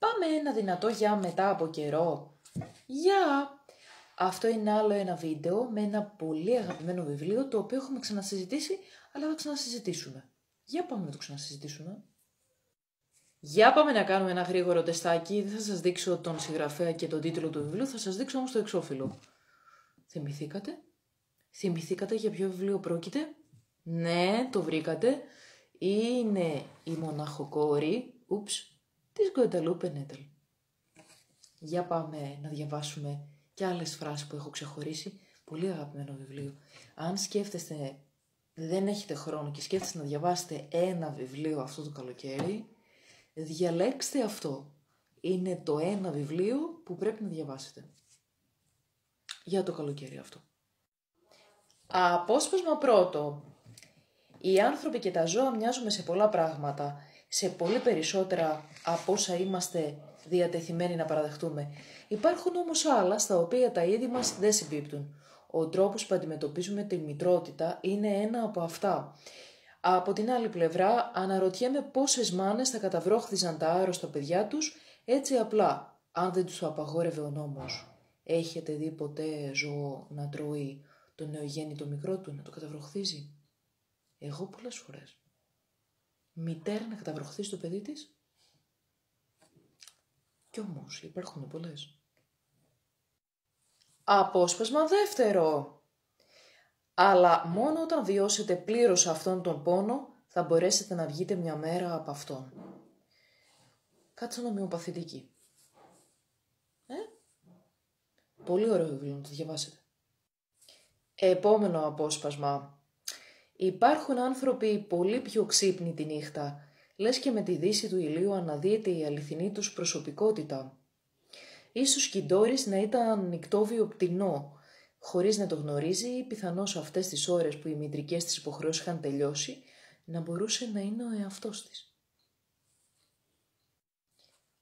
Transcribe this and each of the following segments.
Πάμε ένα δυνατό γεια μετά από καιρό. Γεια! Αυτό είναι άλλο ένα βίντεο με ένα πολύ αγαπημένο βιβλίο, το οποίο έχουμε ξανασυζητήσει, αλλά θα ξανασυζητήσουμε. Για πάμε να το ξανασυζητήσουμε. Για πάμε να κάνουμε ένα γρήγορο τεστάκι. Δεν θα σας δείξω τον συγγραφέα και τον τίτλο του βιβλίου, θα σας δείξω όμως το εξώφυλλο. Θυμηθήκατε? Θυμηθήκατε για ποιο βιβλίο πρόκειται? Ναι, το βρήκατε. Είναι η μοναχοκόρη, της Γκουανταλούπε Νέτελ. Για πάμε να διαβάσουμε και άλλες φράσεις που έχω ξεχωρίσει. Πολύ αγαπημένο βιβλίο. Αν σκέφτεστε, δεν έχετε χρόνο και σκέφτεστε να διαβάσετε ένα βιβλίο αυτό το καλοκαίρι, διαλέξτε αυτό. Είναι το ένα βιβλίο που πρέπει να διαβάσετε. Για το καλοκαίρι αυτό. Απόσπασμα πρώτο. Οι άνθρωποι και τα ζώα μοιάζουμε σε πολλά πράγματα, σε πολύ περισσότερα από όσα είμαστε διατεθειμένοι να παραδεχτούμε. Υπάρχουν όμως άλλα στα οποία τα είδη μας δεν συμπίπτουν. Ο τρόπος που αντιμετωπίζουμε τη μητρότητα είναι ένα από αυτά. Από την άλλη πλευρά, αναρωτιέμαι πόσες μάνες θα καταβρόχθιζαν τα άρρωστα παιδιά τους έτσι απλά, αν δεν τους απαγόρευε ο νόμος. Έχετε δει ποτέ ζώο να τρώει το νεογέννητο μικρό του, να το καταβροχθίζει? Εγώ πολλές φορές. Μητέρα να καταβροχθίσει το παιδί της? Κι όμως υπάρχουν πολλές. Απόσπασμα δεύτερο. Αλλά μόνο όταν βιώσετε πλήρως αυτόν τον πόνο, θα μπορέσετε να βγείτε μια μέρα από αυτόν. Κάτσε ομοιοπαθητική. Πολύ ωραίο βιβλίο, να το διαβάσετε. Επόμενο απόσπασμα. Υπάρχουν άνθρωποι πολύ πιο ξύπνοι τη νύχτα, λες και με τη δύση του ηλίου αναδύεται η αληθινή τους προσωπικότητα. Ίσως και η Ντόρις να ήταν νυκτόβιο πτηνό, χωρίς να το γνωρίζει ή πιθανώς αυτές τις ώρες που οι μητρικές της υποχρεώσεις είχαν τελειώσει, να μπορούσε να είναι ο εαυτός της.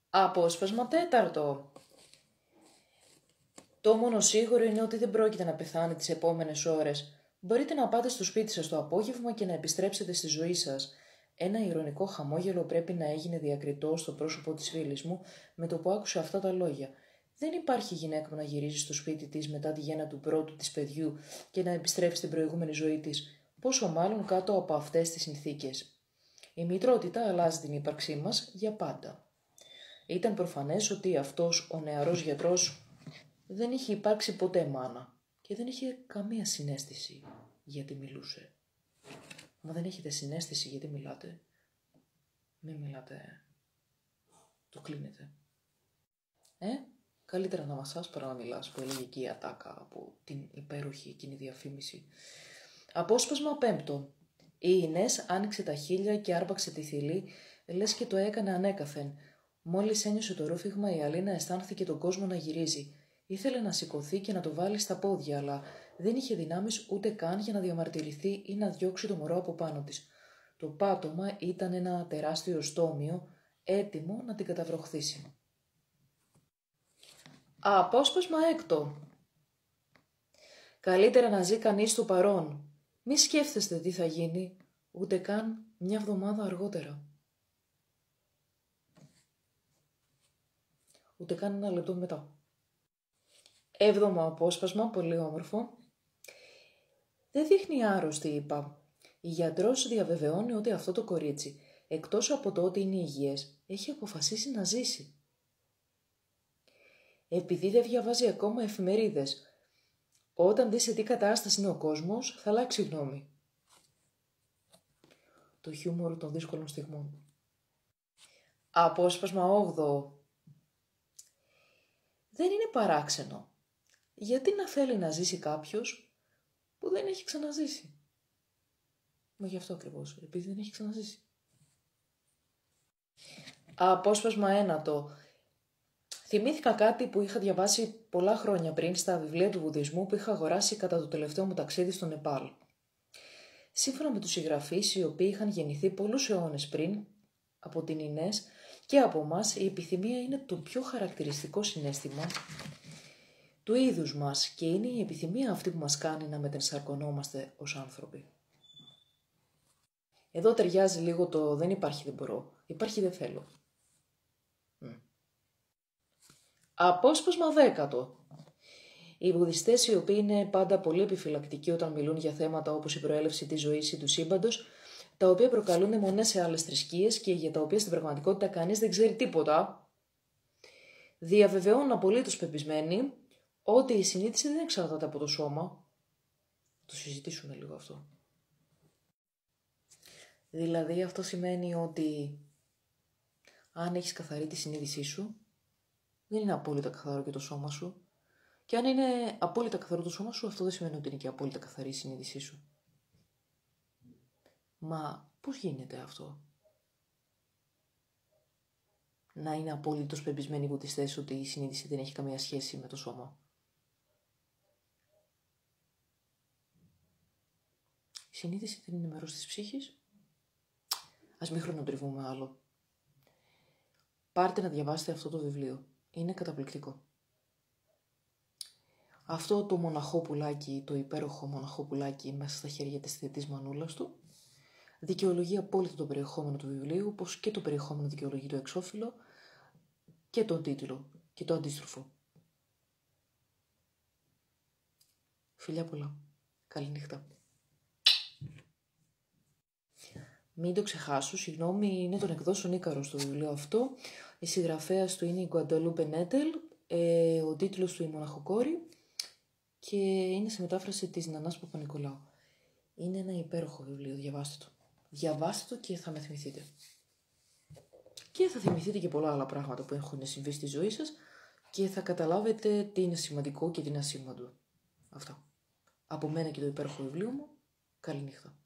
Απόσπασμα τέταρτο. Το μόνο σίγουρο είναι ότι δεν πρόκειται να πεθάνει τις επόμενες ώρες. Μπορείτε να πάτε στο σπίτι σας το απόγευμα και να επιστρέψετε στη ζωή σας. Ένα ηρωνικό χαμόγελο πρέπει να έγινε διακριτό στο πρόσωπο της φίλης μου με το που άκουσε αυτά τα λόγια. Δεν υπάρχει γυναίκα που να γυρίζει στο σπίτι της μετά τη γέννα του πρώτου της παιδιού και να επιστρέψει στην προηγούμενη ζωή της, πόσο μάλλον κάτω από αυτές τις συνθήκες. Η μητρότητα αλλάζει την ύπαρξή μας για πάντα. Ήταν προφανές ότι αυτός ο νεαρός γιατρός δεν είχε υπάρξει ποτέ μάνα και δεν είχε καμία συναίσθηση γιατί μιλούσε. Μα δεν έχετε συναίσθηση γιατί μιλάτε, μην μιλάτε, το κλείνετε. Καλύτερα να μασάς παρά να μιλάς, που έλεγε εκεί η Ατάκα από την υπέροχη εκείνη διαφήμιση. Απόσπασμα πέμπτο. Η Ινές άνοιξε τα χείλια και άρπαξε τη θηλή, λες και το έκανε ανέκαθεν. Μόλις ένιωσε το ρούφιγμα, η Αλίνα αισθάνθηκε τον κόσμο να γυρίζει. Ήθελε να σηκωθεί και να το βάλει στα πόδια, αλλά δεν είχε δυνάμεις ούτε καν για να διαμαρτυρηθεί ή να διώξει το μωρό από πάνω της. Το πάτωμα ήταν ένα τεράστιο στόμιο, έτοιμο να την καταβροχθήσει. Απόσπασμα έκτο. Καλύτερα να ζει κανείς στο παρόν. Μη σκέφτεστε τι θα γίνει, ούτε καν μια εβδομάδα αργότερα. Ούτε καν ένα λεπτό μετά. Έβδομο απόσπασμα, πολύ όμορφο. Δεν δείχνει άρρωστη, είπα. Η γιατρός διαβεβαιώνει ότι αυτό το κορίτσι, εκτός από το ότι είναι υγιές, έχει αποφασίσει να ζήσει. Επειδή δεν διαβάζει ακόμα εφημερίδες, όταν δει σε τι κατάσταση είναι ο κόσμος, θα αλλάξει γνώμη. Το χιούμορ των δύσκολων στιγμών. Απόσπασμα 8. Δεν είναι παράξενο. Γιατί να θέλει να ζήσει κάποιος που δεν έχει ξαναζήσει? Μα γι' αυτό ακριβώς, επειδή δεν έχει ξαναζήσει. Απόσπασμα 9. Θυμήθηκα κάτι που είχα διαβάσει πολλά χρόνια πριν στα βιβλία του Βουδισμού που είχα αγοράσει κατά το τελευταίο μου ταξίδι στο Νεπάλ. Σύμφωνα με τους συγγραφείς, οι οποίοι είχαν γεννηθεί πολλούς αιώνες πριν, από την Ινές και από εμάς, η επιθυμία είναι το πιο χαρακτηριστικό συναίσθημα του είδους μας και είναι η επιθυμία αυτή που μας κάνει να μετενσαρκωνόμαστε ως άνθρωποι. Εδώ ταιριάζει λίγο το «δεν υπάρχει δεν μπορώ», «υπάρχει δεν θέλω». Απόσπασμα 10. Οι βουδιστές, οι οποίοι είναι πάντα πολύ επιφυλακτικοί όταν μιλούν για θέματα όπως η προέλευση της ζωής ή του σύμπαντος, τα οποία προκαλούν αιμονές σε άλλες θρησκείες και για τα οποία στην πραγματικότητα κανείς δεν ξέρει τίποτα, διαβεβαιώνουν απολύτως πεπισμένοι ότι η συνείδηση δεν εξαρτάται από το σώμα. Το συζητήσουμε λίγο αυτό. Δηλαδή αυτό σημαίνει ότι αν έχεις καθαρή τη συνείδησή σου, δεν είναι απόλυτα καθαρό και το σώμα σου. Και αν είναι απόλυτα καθαρό το σώμα σου, αυτό δεν σημαίνει ότι είναι και απόλυτα καθαρή η συνείδησή σου. Μα πώς γίνεται αυτό? Να είναι απόλυτος πεπισμένοι οι βουδιστές ότι η συνείδηση δεν έχει καμία σχέση με το σώμα. Η συνείδηση δεν είναι μέρος της ψύχης. Ας μην χρονοτριβούμε άλλο. Πάρτε να διαβάσετε αυτό το βιβλίο. Είναι καταπληκτικό. Αυτό το μοναχόπουλάκι, το υπέροχο μοναχόπουλάκι μέσα στα χέρια της θετής μανούλας του, δικαιολογεί απόλυτα το περιεχόμενο του βιβλίου, όπως και το περιεχόμενο δικαιολογεί το εξώφυλλο και τον τίτλο και το αντίστροφο. Φιλιά πολλά. Καληνύχτα. Μην το ξεχάσω, συγγνώμη, είναι των εκδόσεων Ίκαρος το βιβλίο αυτό. Η συγγραφέας του είναι η Γκουανταλούπε Νέτελ, ο τίτλος του η Μοναχοκόρη και είναι σε μετάφραση της Νανάς Παπα-Νικολάου. Είναι ένα υπέροχο βιβλίο, διαβάστε το. Διαβάστε το και θα με θυμηθείτε. Και θα θυμηθείτε και πολλά άλλα πράγματα που έχουν συμβεί στη ζωή σας και θα καταλάβετε τι είναι σημαντικό και τι είναι ασήμαντο. Αυτά. Από μένα και το υπέροχο βιβλίο μου, καληνύχτα.